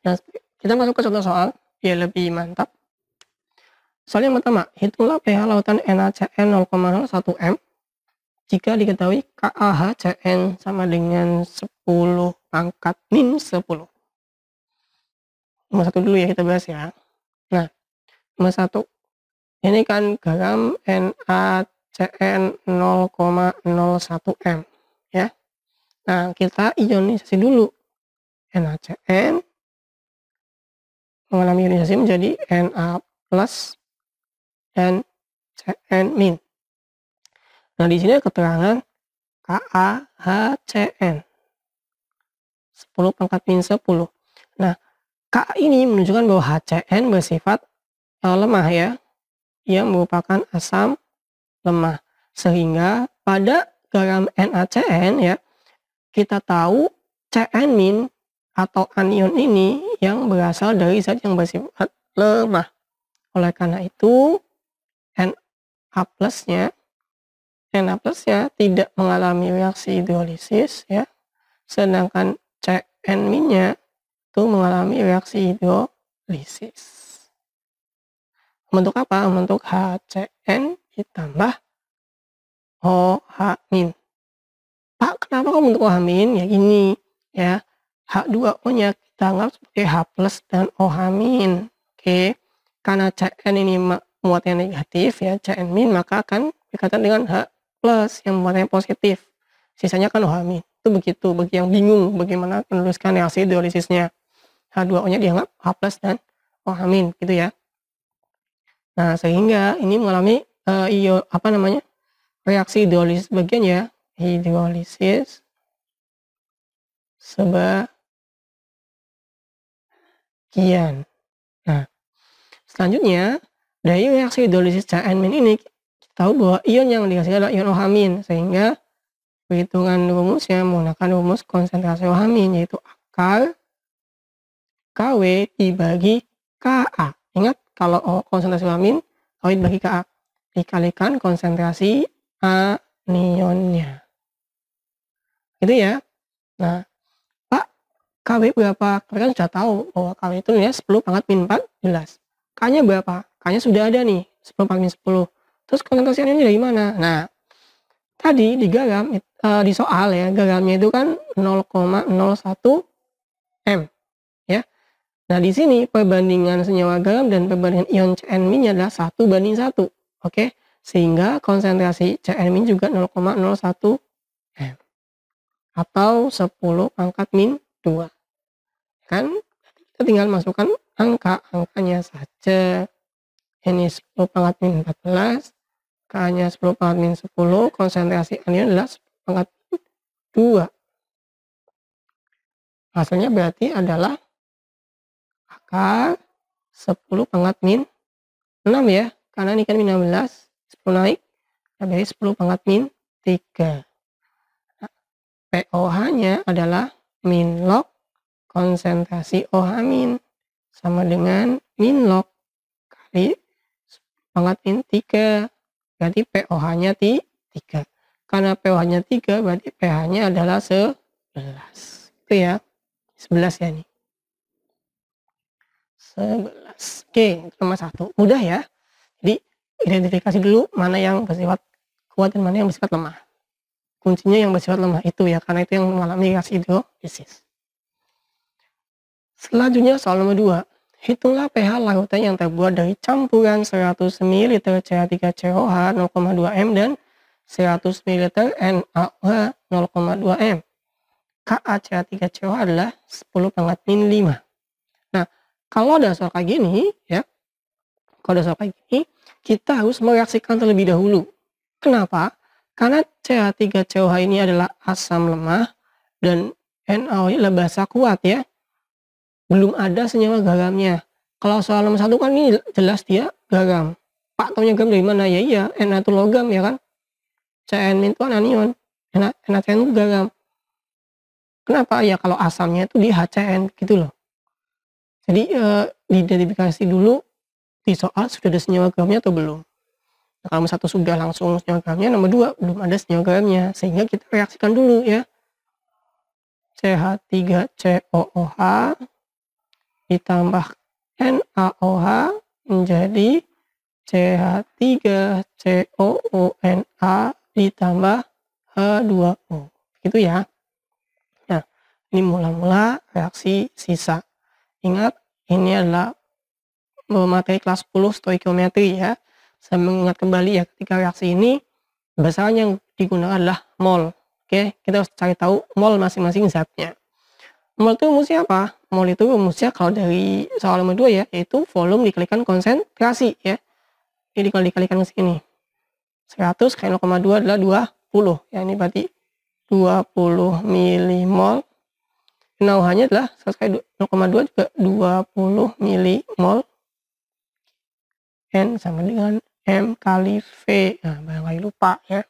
Nah, kita masuk ke contoh soal biar lebih mantap. Soal yang pertama, hitunglah pH lautan NaCN 0,01 m jika diketahui KaHCN sama dengan 10 pangkat min 10. Nomor 1 dulu ya kita bahas ya. Nah, nomor 1. Ini kan garam NaCN 0,01 m ya. Nah, kita ionisasi dulu. NaCN mengalami ionisasi menjadi Na plus dan Cn min. Nah, di sini ada keterangan KaHCN 10 pangkat min 10. Nah, Ka ini menunjukkan bahwa HCN bersifat lemah ya, yang merupakan asam lemah. Sehingga pada garam NaCN ya, kita tahu Cn- atau anion ini yang berasal dari zat yang bersifat lemah. Oleh karena itu, Na plusnya tidak mengalami reaksi hidrolisis ya, sedangkan Cn-nya itu mengalami reaksi hidrolisis. Membentuk apa? Membentuk HCN ditambah OH-. Pak, kenapa kamu membentuk OH-? Ya gini ya, H2O-nya kita anggap sebagai H plus dan OH-. Oke, karena Cn ini muatnya negatif ya, Cn- maka akan berkaitan dengan H plus yang muatnya positif. Sisanya kan OH-. Itu begitu, bagi yang bingung bagaimana menuliskan reaksi hidrolisisnya. H2O-nya dianggap H plus dan OH- gitu ya. Nah, sehingga ini mengalami reaksi hidrolisis bagian ya, hidrolisis sebagian. Nah, selanjutnya dari reaksi hidrolisis Cn- ini kita tahu bahwa ion yang dihasilkan adalah ion OH-, sehingga perhitungan rumusnya menggunakan rumus konsentrasi OH- yaitu akar Kw dibagi Ka. Ingat, kalau konsentrasi OH- Kw dibagi Ka dikalikan konsentrasi anionnya. Gitu ya. Nah, Pak, Kw berapa? Kalian kan sudah tahu bahwa Kw itu ya 10 pangkat min 14. K-nya berapa? K-nya sudah ada nih, 10 pangkat min 10. Terus konsentrasi anionnya dari mana? Nah, tadi di garam, di soal ya, garamnya itu kan 0,01 m ya. Nah, di sini perbandingan senyawa garam dan perbandingan ion Cn- adalah 1:1. Oke, sehingga konsentrasi Cn- juga 0,01 m atau 10 pangkat min 2. Kan kita tinggal masukkan angkanya saja. Ini 10 pangkat min 14, K-nya 10 pangkat min 10, konsentrasi anion adalah 10 pangkat min 2. Hasilnya berarti adalah akar 10 pangkat min 6 ya, karena ini kan min 16, 10 naik, dari 10 pangkat min 3. Nah, POH-nya adalah min log konsentrasi OH- sama dengan min log kali 10 pangkat min 3. Berarti POH-nya 3. Karena POH-nya 3, berarti pH-nya adalah 11. Itu ya, 11 ya nih. 11. Oke, nomor 1. Mudah ya. Jadi identifikasi dulu mana yang bersifat kuat dan mana yang bersifat lemah. Kuncinya yang bersifat lemah itu ya, karena itu yang mengalami reaksi hidrolisis. Selanjutnya soal nomor 2. Hitunglah pH larutan yang terbuat dari campuran 100 ml CH3COH 0,2 m dan 100 ml NaOH 0,2 m. KaCH3COH adalah 10 pangkat min 5. Nah, kalau ada soal kayak gini ya, kita harus mereaksikan terlebih dahulu. Kenapa? Karena CH3COH ini adalah asam lemah dan NaOH adalah basa kuat ya. Belum ada senyawa garamnya. Kalau soal nomor 1 kan ini jelas dia garam. Pak, taunya garam dari mana? Ya iya, Na itu logam ya kan. Cn- itu kan anion. NaCN itu garam. Kenapa? Ya kalau asamnya itu di HCN gitu loh. Jadi diidentifikasi dulu di soal sudah ada senyawa garamnya atau belum. Nah, kalau nomor 1 sudah langsung senyawa garamnya, nomor 2 belum ada senyawa garamnya. Sehingga kita reaksikan dulu ya. CH3COOH ditambah NaOH menjadi CH3COONa ditambah H2O. Gitu ya. Nah, ini mula-mula reaksi sisa. Ingat, ini adalah materi kelas 10 stoikiometri ya. Saya mengingat kembali ya, ketika reaksi ini besaran yang digunakan adalah mol. Oke, kita harus cari tahu mol masing-masing zatnya. Mol itu rumusnya apa? Mol itu rumusnya kalau dari soal nomor 2 ya, yaitu volume dikalikan konsentrasi ya. Ini dikalikan ke sini. 100 kali 0,2 adalah 20. Ya, ini berarti 20 milimol. NaOH-nya adalah 100 kali 0,2 juga 20 milimol. N sama dengan M kali V. Nah, barangkali lupa ya.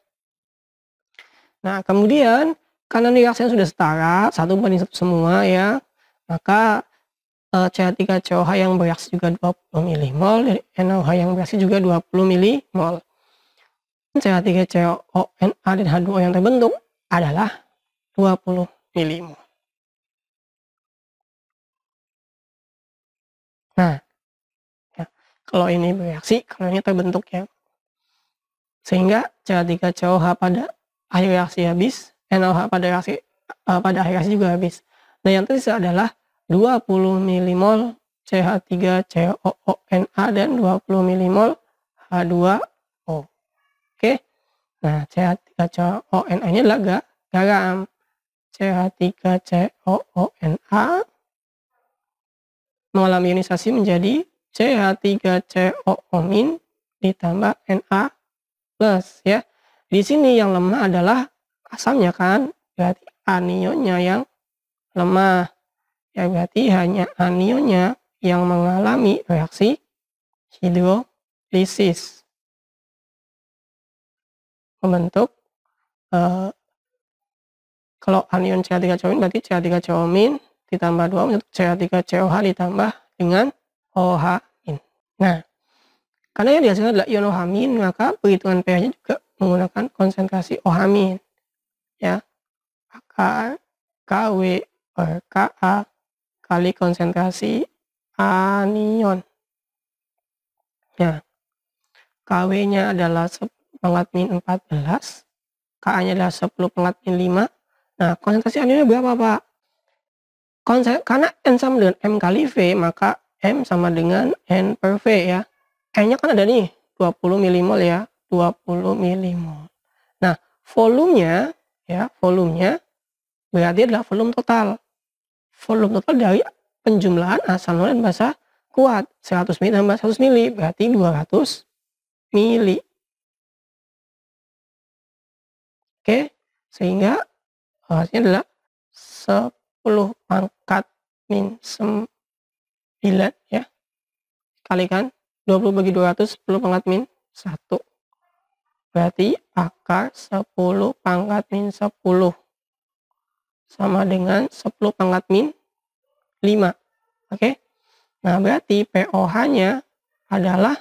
Nah, kemudian karena reaksinya sudah setara, 1:1 semua ya, maka CH3COH yang bereaksi juga 20 milimol, dari NaOH yang bereaksi juga 20 milimol. CH3COONa dan H2O yang terbentuk adalah 20 milimol. Nah, ya, kalau ini bereaksi, kalau ini terbentuk ya. Sehingga CH3COH pada akhir reaksi habis, NaOH pada akhir reaksi juga habis. Nah, yang tersisa adalah 20 milimol CH3COONa dan 20 milimol H2O. Oke. Nah, CH3COONa ini adalah garam. CH3COONa mengalami ionisasi menjadi CH3COO- ditambah Na plus ya. Di sini yang lemah adalah asamnya kan, berarti anionnya yang lemah. Ya, berarti hanya anionnya yang mengalami reaksi hidrolisis membentuk kalau anion CH3COO berarti CH3COO- ditambah 2 membentuk CH3COH ditambah dengan OH-. Nah, karena yang dihasilkan adalah ion OH-, maka perhitungan pH-nya juga menggunakan konsentrasi OH- ya. Maka Kw per Ka kali konsentrasi anion. Ya. Kw-nya adalah 10⁻⁴, Ka-nya adalah 10⁻⁵. Nah, konsentrasi anionnya berapa, Pak? Karena N sama dengan M kali V, maka M sama dengan N per V ya. N-nya kan ada nih, 20 milimol ya, 20 milimol. Nah, volumenya berarti adalah volume total. Volume total dari penjumlahan asal nol dan basa kuat. 100 mili tambah 100 mili berarti 200 mili. Oke, sehingga hasilnya adalah 10⁻⁹ ya. Kalikan 20 bagi 200, 10⁻⁴ 1. Berarti akar 10⁻⁻10 sama dengan 10⁻⁵. Oke. Nah, berarti pOH-nya adalah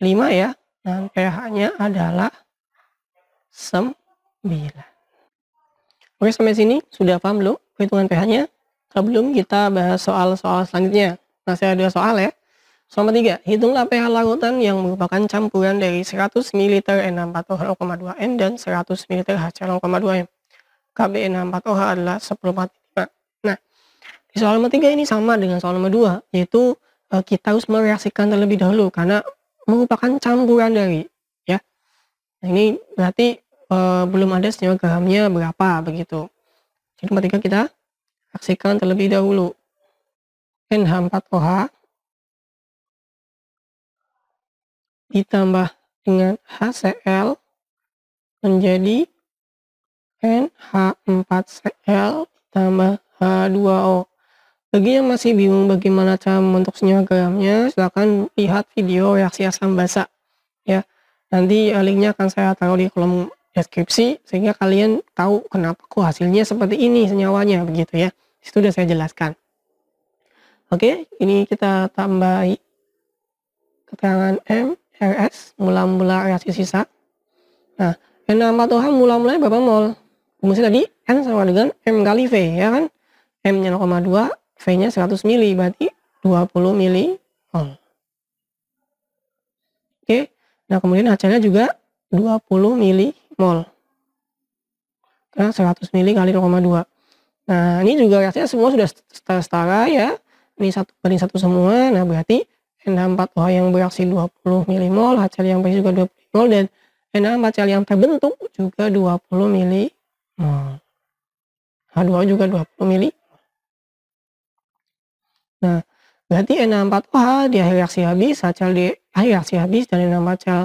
5 ya. Dan pH-nya adalah 9. Oke, sampai sini sudah paham belum perhitungan pH-nya? Kalau belum, kita bahas soal-soal selanjutnya. Nah, saya ada soal ya. Soal 3, hitunglah pH larutan yang merupakan campuran dari 100 ml Na4OH 0,2 N dan 100 ml HCl 0,2 M. Kb Na4OH adalah 10/5. Nah, di soal nomor 3 ini sama dengan soal nomor 2, yaitu kita harus mereaksikan terlebih dahulu karena merupakan campuran dari ya. Nah, ini berarti belum ada senyawa garamnya berapa begitu. Jadi nomor 3 kita reaksikan terlebih dahulu. NH4OH ditambah dengan HCl menjadi NH4Cl ditambah H2O. Bagi yang masih bingung bagaimana cara membentuk senyawa garamnya, silahkan lihat video reaksi asam basa ya. Nanti linknya akan saya taruh di kolom deskripsi sehingga kalian tahu kenapa kok hasilnya seperti ini senyawanya begitu ya. Itu sudah saya jelaskan. Oke, ini kita tambahi keterangan M, RS, mula-mula reaksi sisa. Nah, Na4OH mula-mulanya berapa mol? Rumusnya tadi N sama dengan M kali V ya kan? M-nya 0,2, V-nya 100 mili, berarti 20 milimol. Oke, nah kemudian HCl-nya juga 20 milimol. Karena 100 mili kali 0,2. Nah, ini juga reaksinya semua sudah setara ya. Ini 1/1 semua. Nah, berarti NH4OH yang bereaksi 20 milimol, HCl yang bereaksi juga 20 milimol, dan NH4Cl yang terbentuk juga 20 milimol. H2O juga 20 milimol. Nah, berarti NH4OH di akhir reaksi habis, HCl di akhir reaksi habis, dan NH4Cl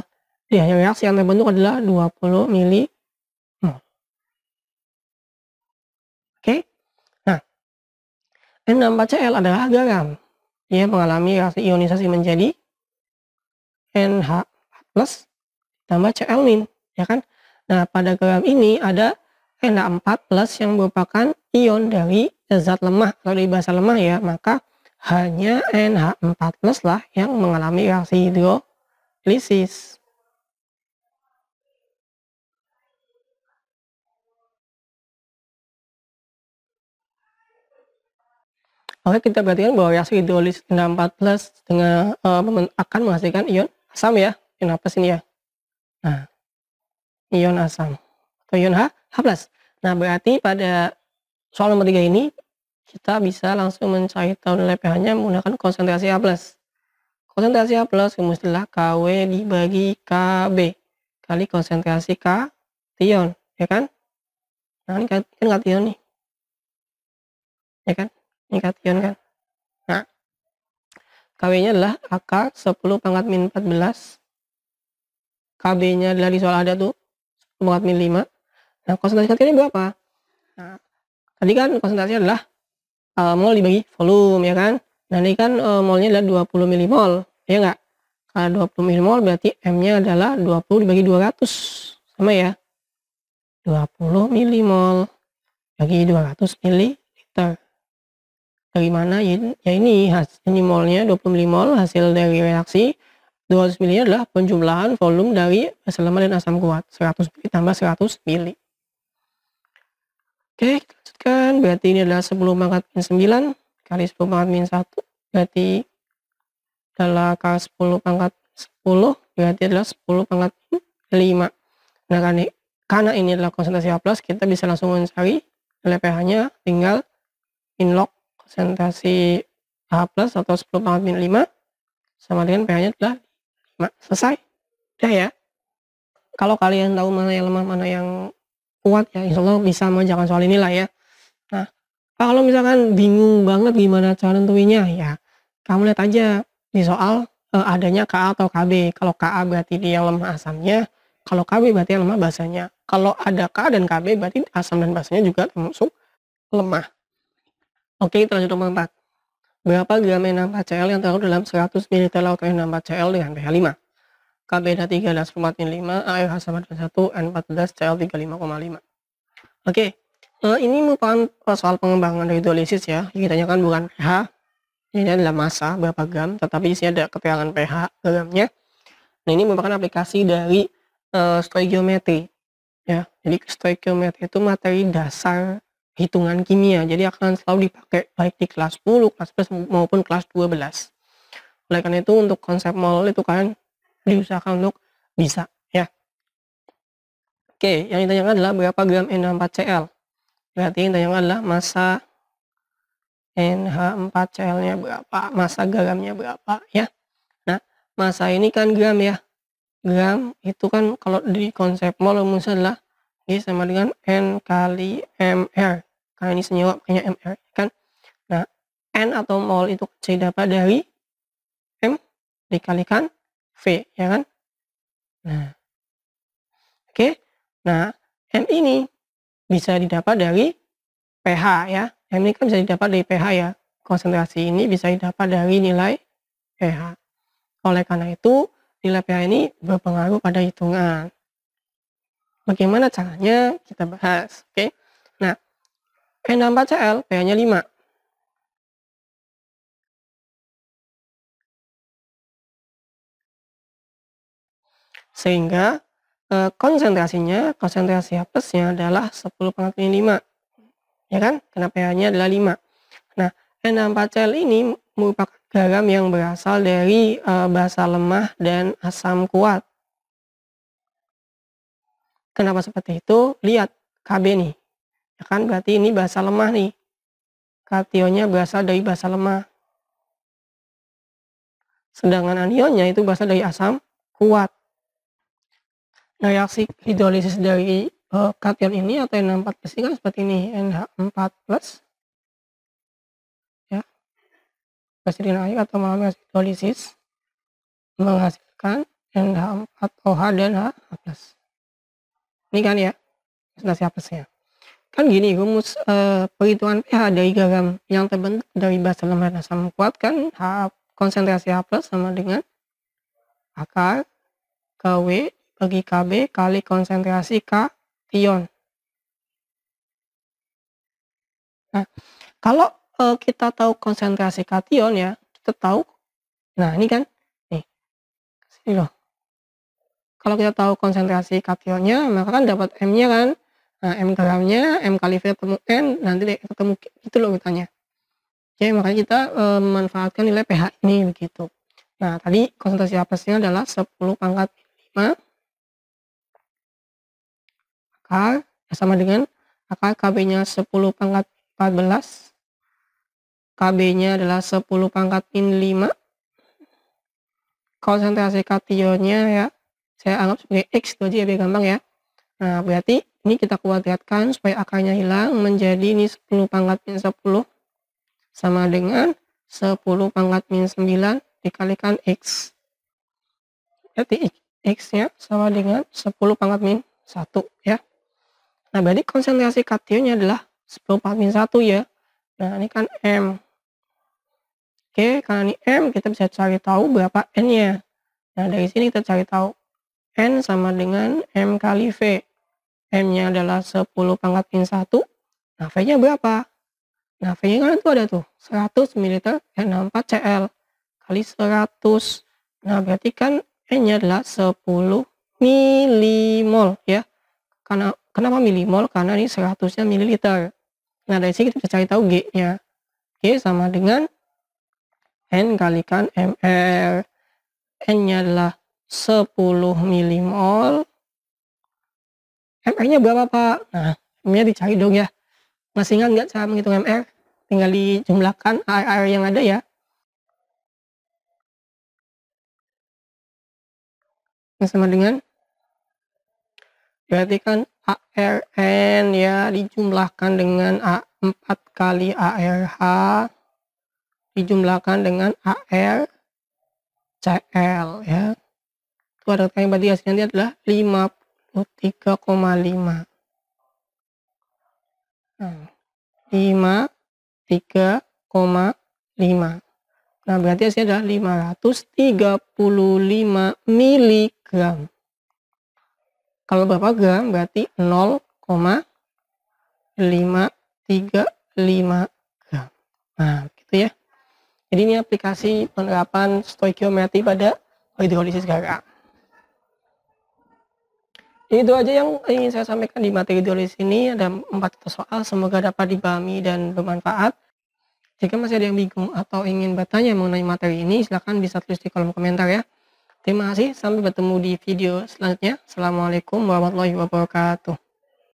di akhir reaksi yang terbentuk adalah 20 milimol. Oke? Nah, N6,4Cl adalah garam. Dia mengalami reaksi ionisasi menjadi NH4+ tambah Cl-, ya kan? Nah, pada garam ini ada NH4+ yang merupakan ion dari zat lemah atau dari basa lemah ya, maka hanya NH4+ lah yang mengalami reaksi hidrolisis. Oke, kita perhatikan bahwa reaksi hidrolisis NH4+ dengan akan menghasilkan ion asam ya. Ion apa sini ya? Nah, ion asam atau ion H+. Nah, berarti pada soal nomor 3 ini kita bisa langsung mencari tahu nilai pH-nya menggunakan konsentrasi H+. Konsentrasi H+ rumusilah Kw dibagi Kb kali konsentrasi kation, ya kan? Nah, ini kan kation nih. Ya kan? Ini kation kan. Nah, Kw-nya adalah akar 10⁻⁻14. Kb-nya adalah di soal ada tuh 10⁻⁵. Nah, konsentrasi kationnya berapa? Nah, tadi kan konsentrasinya adalah mol dibagi volume, ya kan? Nah, ini kan molnya adalah 20 milimol, ya enggak? Kalau 20 milimol berarti M-nya adalah 20 dibagi 200. Sama ya? 20 milimol bagi 200 mililiter. Dari mana? Ya ini molnya 20 milimol hasil dari reaksi. 200 mili adalah penjumlahan volume dari basa lemah dan asam kuat. 100 mili tambah 100 mili. Oke, kita lanjutkan. Berarti ini adalah 10⁻⁹ kali 10⁻⁻1. Berarti adalah akar 10⁻10. Berarti adalah 10⁻5. Nah, karena ini adalah konsentrasi H+, kita bisa langsung mencari nilai pH-nya. Tinggal inlog konsentrasi H+ atau 10⁻5 sama dengan pH-nya adalah 5. Selesai. Udah ya. Kalau kalian tahu mana yang lemah, mana yang kuat ya, insya Allah bisa mengerjakan soal inilah ya. Nah, kalau misalkan bingung banget gimana cara nentuinnya, ya kamu lihat aja di soal adanya Ka atau Kb. Kalau Ka berarti dia yang lemah asamnya, kalau Kb berarti yang lemah basanya. Kalau ada Ka dan Kb berarti asam dan basanya juga termasuk lemah. Oke, kita lanjut nomor 4. Berapa gram N6,4Cl yang terlarut dalam 100 ml laut N6,4Cl dengan pH 5? Kb adalah 3 dan 10⁻5, ARH sama dengan 1, N14Cl 35,5. Oke, ini merupakan soal pengembangan dari hidrolisis ya. Yang ditanyakan bukan pH, ini adalah massa berapa gram, tetapi di sini ada keterangan pH gramnya. Nah, ini merupakan aplikasi dari stoikiometri ya. Jadi stoikiometri itu materi dasar hitungan kimia, jadi akan selalu dipakai baik di kelas 10, kelas 11 maupun kelas 12. Oleh karena itu untuk konsep mol itu kan diusahakan untuk bisa ya. Oke, yang ditanyakan adalah berapa gram NH4Cl. Berarti yang ditanyakan adalah massa NH4Cl-nya berapa, massa garamnya berapa ya. Nah, massa ini kan gram ya. Gram itu kan kalau di konsep mol rumusnya adalah ini sama dengan N kali Mr. Karena ini senyawa makanya Mr kan. Nah, N atau mol itu bisa didapat dari M dikalikan V ya kan. Nah, oke. Nah, M ini bisa didapat dari pH ya. M ini kan bisa didapat dari pH ya. Konsentrasi ini bisa didapat dari nilai pH. Oleh karena itu, nilai pH ini berpengaruh pada hitungan. Bagaimana caranya kita bahas, oke? Nah, N6,4Cl pH-nya 5. Sehingga konsentrasi H+-nya adalah 10⁻5. Ya kan? Karena pH-nya adalah 5. Nah, N2H4Cl ini merupakan garam yang berasal dari basa lemah dan asam kuat. Kenapa seperti itu? Lihat Kb nih, ya kan berarti ini basa lemah nih. Kationnya berasal dari basa lemah. Sedangkan anionnya itu berasal dari asam kuat. Nah, reaksi hidrolisis dari kation ini atau N2H4+ ini kan seperti ini, NH4+, ya, bersihin air atau melalui hidrolisis menghasilkan NH4OH dan H+. Ini kan ya, oxidasi H+-nya. Kan gini rumus perhitungan pH dari garam yang terbentuk dari basa lemah dan asam kuat kan konsentrasi H+ sama dengan akar Kw bagi Kb kali konsentrasi kation. Nah, kalau kita tahu konsentrasi kation ya, kita tahu, nah ini kan, nih, sini loh. Kalau kita tahu konsentrasi kationnya, maka kan dapat M-nya kan. Nah, M gramnya, M kali V ketemu N, nanti ketemu gitu loh rutanya. Oke, makanya kita memanfaatkan nilai pH ini begitu. Nah, tadi konsentrasi H+-nya adalah 10⁻⁵ akar sama dengan akar Kb-nya 10⁻14, Kb-nya adalah 10⁻⁵. Konsentrasi kationnya ya, saya anggap sebagai X itu aja ya biar gampang ya. Nah, berarti ini kita kuadratkan supaya akarnya hilang menjadi ini 10⁻⁻10 sama dengan 10⁻⁹ dikalikan X. Berarti X-nya sama dengan 10⁻⁻1 ya. Nah, berarti konsentrasi kationnya adalah 10⁻⁻1 ya. Nah, ini kan M. Oke, karena ini M, kita bisa cari tahu berapa N-nya. Nah, dari sini kita cari tahu N sama dengan M kali V. M-nya adalah 10⁻⁻1. Nah, V-nya berapa? Nah, V-nya kan itu ada tuh 100 ml N2H4Cl kali 100. Nah, berarti kan N-nya adalah 10 milimol ya. Kenapa milimol? Karena ini 100-nya mililiter. Nah, dari sini kita bisa cari tahu G-nya. G sama dengan N kalikan ml. N-nya adalah 10 milimol. MR-nya berapa, Pak? Nah, M-nya dicari dong ya. Masih ingat nggak cara menghitung MR? Tinggal dijumlahkan air-air yang ada ya. Ini sama dengan, berarti kan ARN ya dijumlahkan dengan A4 kali ARH dijumlahkan dengan ARCl ya. Itu ada yang berarti hasilnya adalah 53,5. Nah, 53,5. Nah, berarti hasilnya adalah 535 miligram. Kalau berapa gram berarti 0,535 gram. Nah, gitu ya. Jadi ini aplikasi penerapan stoikiometri pada hidrolisis garam. Itu aja yang ingin saya sampaikan di materi hidrolisis ini. Ada 4 soal, semoga dapat dipahami dan bermanfaat. Jika masih ada yang bingung atau ingin bertanya mengenai materi ini, silahkan bisa tulis di kolom komentar ya. Terima kasih, sampai bertemu di video selanjutnya. Assalamualaikum warahmatullahi wabarakatuh.